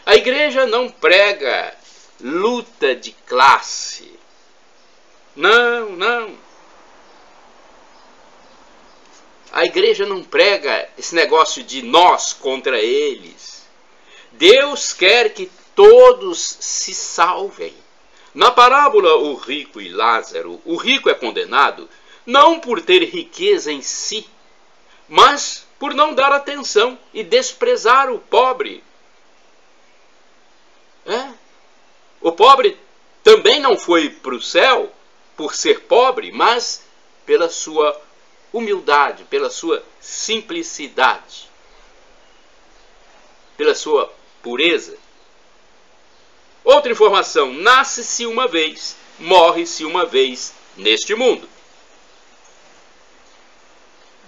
A igreja não prega luta de classe. Não. A igreja não prega esse negócio de nós contra eles. Deus quer que todos se salvem. Na parábola O Rico e Lázaro, o rico é condenado não por ter riqueza em si, mas por não dar atenção e desprezar o pobre. O pobre também não foi para o céu por ser pobre, mas pela sua humildade, pela sua simplicidade, pela sua pureza. Outra informação: nasce-se uma vez, morre-se uma vez neste mundo.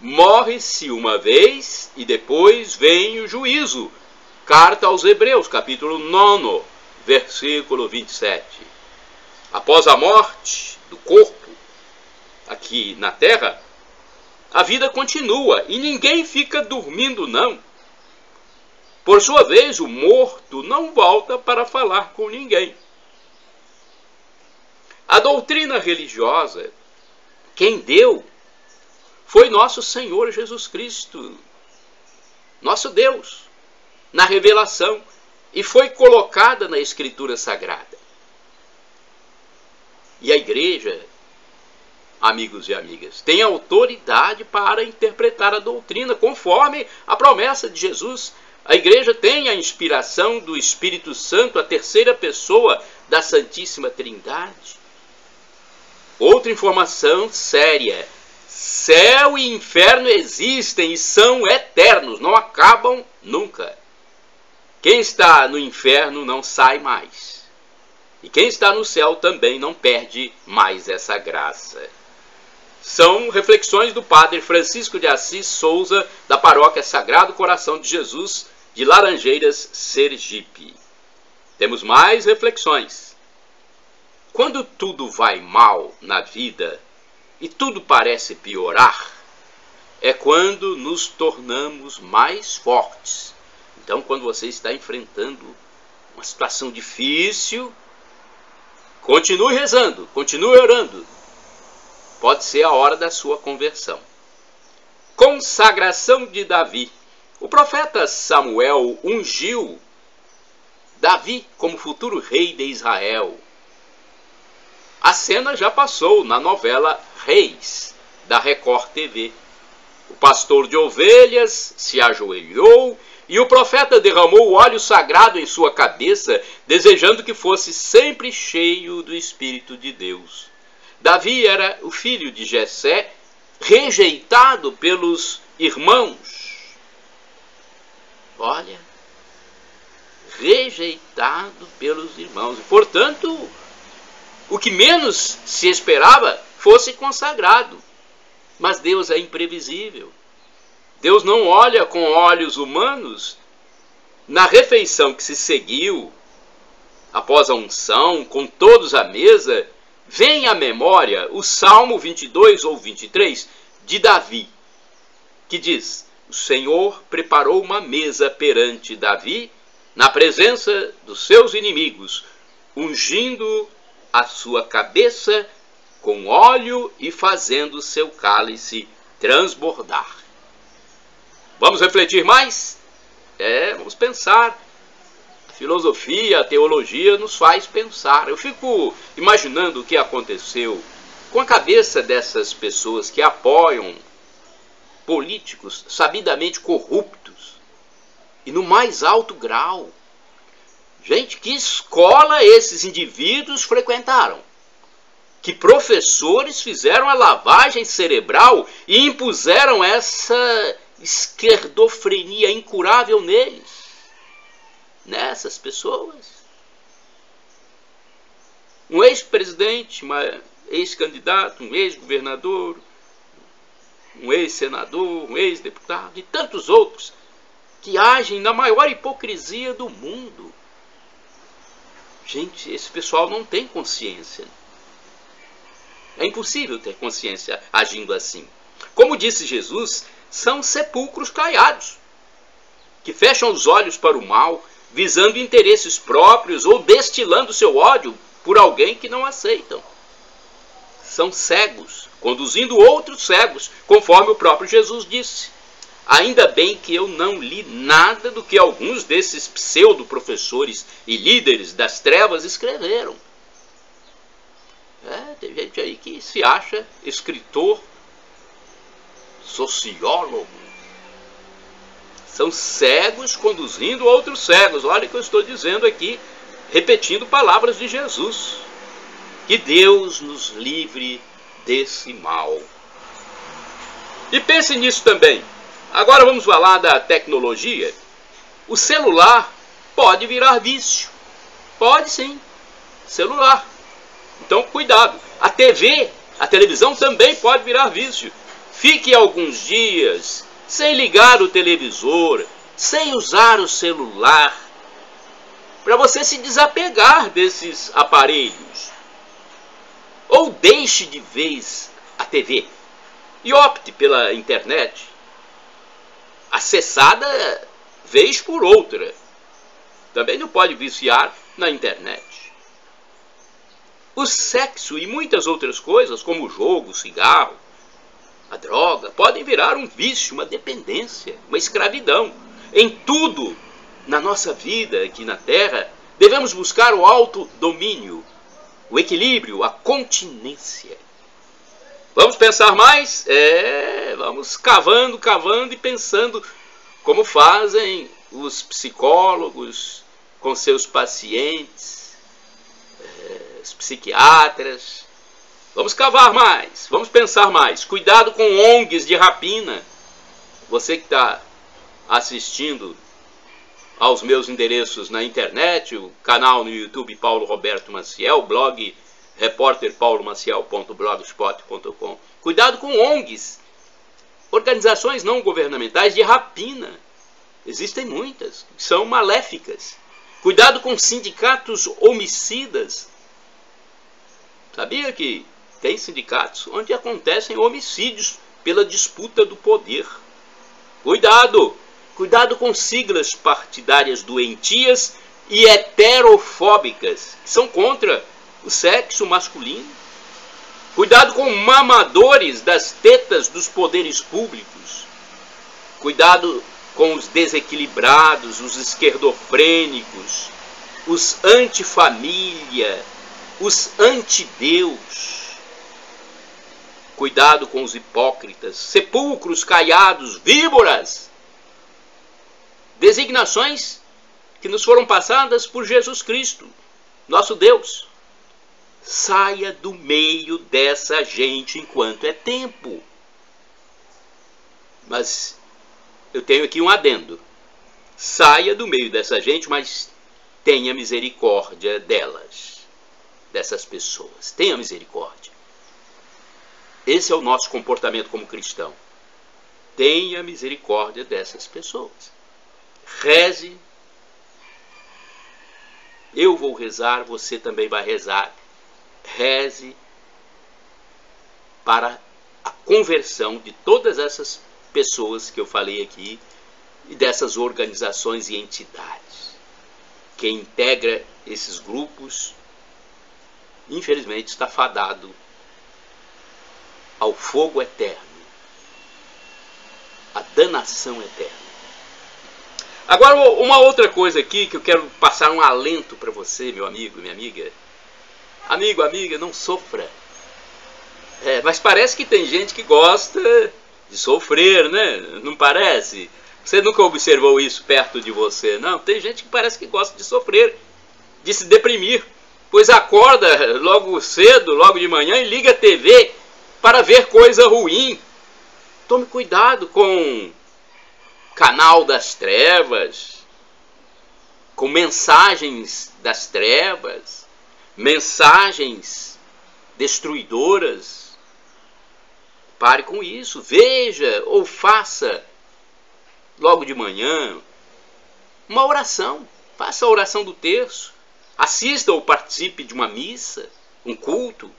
Morre-se uma vez e depois vem o juízo. Carta aos Hebreus, capítulo 9, versículo 27. Após a morte do corpo aqui na terra, a vida continua e ninguém fica dormindo, não. Por sua vez, o morto não volta para falar com ninguém. A doutrina religiosa, quem deu, foi nosso Senhor Jesus Cristo, nosso Deus, na revelação, e foi colocada na Escritura Sagrada. E a igreja, amigos e amigas, tem autoridade para interpretar a doutrina conforme a promessa de Jesus. A igreja tem a inspiração do Espírito Santo, a terceira pessoa da Santíssima Trindade. Outra informação séria: céu e inferno existem e são eternos, não acabam nunca. Quem está no inferno não sai mais. E quem está no céu também não perde mais essa graça. São reflexões do padre Francisco de Assis Souza, da paróquia Sagrado Coração de Jesus, de Laranjeiras, Sergipe. Temos mais reflexões. Quando tudo vai mal na vida e tudo parece piorar, é quando nos tornamos mais fortes. Então, quando você está enfrentando uma situação difícil, continue rezando, continue orando. Pode ser a hora da sua conversão. Consagração de Davi. O profeta Samuel ungiu Davi como futuro rei de Israel. A cena já passou na novela Reis, da Record TV. O pastor de ovelhas se ajoelhou e o profeta derramou o óleo sagrado em sua cabeça, desejando que fosse sempre cheio do Espírito de Deus. Davi era o filho de Jessé, rejeitado pelos irmãos. Olha, rejeitado pelos irmãos. Portanto, o que menos se esperava fosse consagrado. Mas Deus é imprevisível. Deus não olha com olhos humanos. Na refeição que se seguiu, após a unção, com todos à mesa, vem à memória o Salmo 22 ou 23 de Davi, que diz: o Senhor preparou uma mesa perante Davi, na presença dos seus inimigos, ungindo a sua cabeça com óleo e fazendo seu cálice transbordar. Vamos refletir mais? Vamos pensar. A filosofia, a teologia nos faz pensar. Eu fico imaginando o que aconteceu com a cabeça dessas pessoas que apoiam políticos sabidamente corruptos e no mais alto grau. Gente, que escola esses indivíduos frequentaram? Que professores fizeram a lavagem cerebral e impuseram essa esquerdofrenia incurável neles? Nessas pessoas? Um ex-presidente, um ex-candidato, um ex-governador, um ex-senador, um ex-deputado e tantos outros que agem na maior hipocrisia do mundo. Gente, esse pessoal não tem consciência. É impossível ter consciência agindo assim. Como disse Jesus, são sepulcros caiados, que fecham os olhos para o mal, visando interesses próprios ou destilando seu ódio por alguém que não aceitam. São cegos, conduzindo outros cegos, conforme o próprio Jesus disse. Ainda bem que eu não li nada do que alguns desses pseudo-professores e líderes das trevas escreveram. Tem gente aí que se acha escritor, sociólogo. São cegos conduzindo outros cegos. Olha o que eu estou dizendo aqui, repetindo palavras de Jesus. Que Deus nos livre desse mal. E pense nisso também. Agora vamos falar da tecnologia. O celular pode virar vício. Pode sim. Celular. Então cuidado. A televisão também pode virar vício. Fique alguns dias sem ligar o televisor sem usar o celular, para você se desapegar desses aparelhos. Ou deixe de vez a TV e opte pela internet, acessada vez por outra. Também não pode viciar na internet. O sexo e muitas outras coisas, como o jogo, o cigarro, a droga, podem virar um vício, uma dependência, uma escravidão. Em tudo na nossa vida aqui na Terra, devemos buscar o autodomínio, o equilíbrio, a continência. Vamos pensar mais? Vamos cavando e pensando como fazem os psicólogos com seus pacientes, os psiquiatras. Vamos cavar mais, vamos pensar mais. Cuidado com ONGs de rapina. Você que está assistindo aos meus endereços na internet, o canal no YouTube Paulo Roberto Maciel, blog repórterpaulomaciel.blogspot.com. Cuidado com ONGs, organizações não governamentais de rapina. Existem muitas, que são maléficas. Cuidado com sindicatos homicidas. Sabia que tem sindicatos onde acontecem homicídios pela disputa do poder? Cuidado! Cuidado com siglas partidárias doentias e heterofóbicas, que são contra o sexo masculino. Cuidado com mamadores das tetas dos poderes públicos. Cuidado com os desequilibrados, os esquerdofrênicos, os antifamília, os antideus. Cuidado com os hipócritas, sepulcros caiados, víboras. Designações que nos foram passadas por Jesus Cristo, nosso Deus. Saia do meio dessa gente enquanto é tempo. Mas eu tenho aqui um adendo. Saia do meio dessa gente, mas tenha misericórdia delas, dessas pessoas. Tenha misericórdia. Esse é o nosso comportamento como cristão. Tenha misericórdia dessas pessoas. Reze. Eu vou rezar, você também vai rezar. Reze para a conversão de todas essas pessoas que eu falei aqui e dessas organizações e entidades. Quem integra esses grupos, infelizmente, está fadado ao fogo eterno, à danação eterna. Agora, uma outra coisa aqui que eu quero passar um alento para você, meu amigo, minha amiga. Amigo, amiga, não sofra. Mas parece que tem gente que gosta de sofrer, né? Não parece? Você nunca observou isso perto de você, não? Tem gente que parece que gosta de sofrer, de se deprimir, pois acorda logo cedo, logo de manhã, e liga a TV para ver coisa ruim. Tome cuidado com canal das trevas, com mensagens das trevas, mensagens destruidoras. Pare com isso. Veja ou faça logo de manhã uma oração. Faça a oração do terço. Assista ou participe de uma missa, um culto.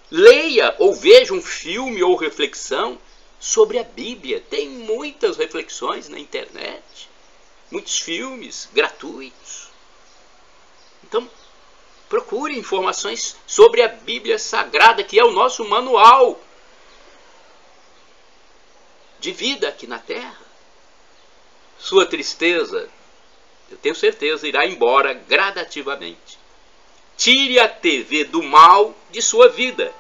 Leia ou veja um filme ou reflexão sobre a Bíblia. Tem muitas reflexões na internet, muitos filmes gratuitos. Então, procure informações sobre a Bíblia Sagrada, que é o nosso manual de vida aqui na Terra. Sua tristeza, eu tenho certeza, irá embora gradativamente. Tire a TV do mal de sua vida.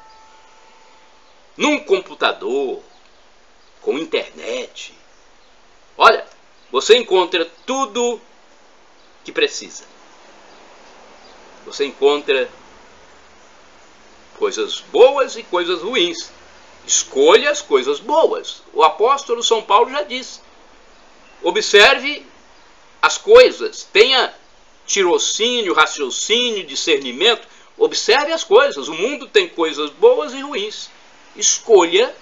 Num computador, com internet, olha, você encontra tudo que precisa. Você encontra coisas boas e coisas ruins. Escolha as coisas boas. O apóstolo São Paulo já disse. Observe as coisas. Tenha tirocínio, raciocínio, discernimento. Observe as coisas. O mundo tem coisas boas e ruins. Escolha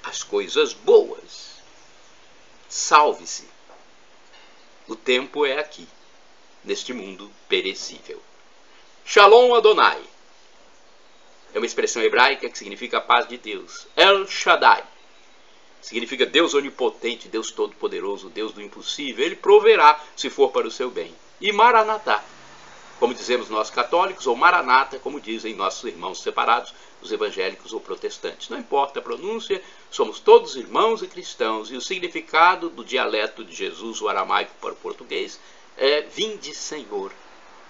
as coisas boas. Salve-se. O tempo é aqui, neste mundo perecível. Shalom Adonai é uma expressão hebraica que significa a paz de Deus. El Shaddai significa Deus onipotente, Deus todo-poderoso, Deus do impossível. Ele proverá se for para o seu bem. E Maranatá, como dizemos nós católicos, ou Maranata, como dizem nossos irmãos separados, os evangélicos ou protestantes. Não importa a pronúncia, somos todos irmãos e cristãos. E o significado do dialeto de Jesus, o aramaico para o português, é vinde Senhor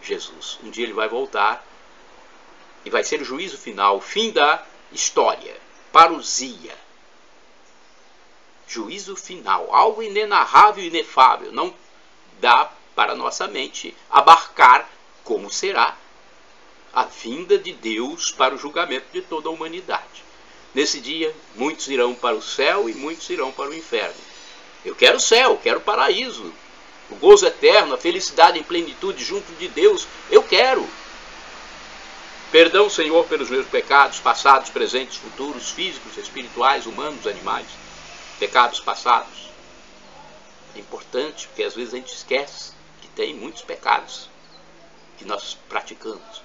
Jesus. Um dia ele vai voltar e vai ser o juízo final, o fim da história, parousia. Juízo final, algo inenarrável e inefável. Não dá para nossa mente abarcar como será a vinda de Deus para o julgamento de toda a humanidade. Nesse dia, muitos irão para o céu e muitos irão para o inferno. Eu quero o céu, quero o paraíso, o gozo eterno, a felicidade em plenitude junto de Deus. Eu quero. Perdão, Senhor, pelos meus pecados, passados, presentes, futuros, físicos, espirituais, humanos, animais. Pecados passados. É importante, porque às vezes a gente esquece que tem muitos pecados que nós praticamos.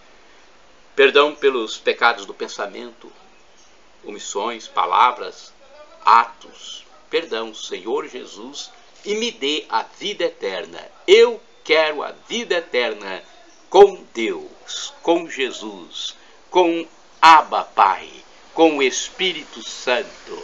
Perdão pelos pecados do pensamento, omissões, palavras, atos. Perdão, Senhor Jesus, e me dê a vida eterna. Eu quero a vida eterna com Deus, com Jesus, com Abba Pai, com o Espírito Santo.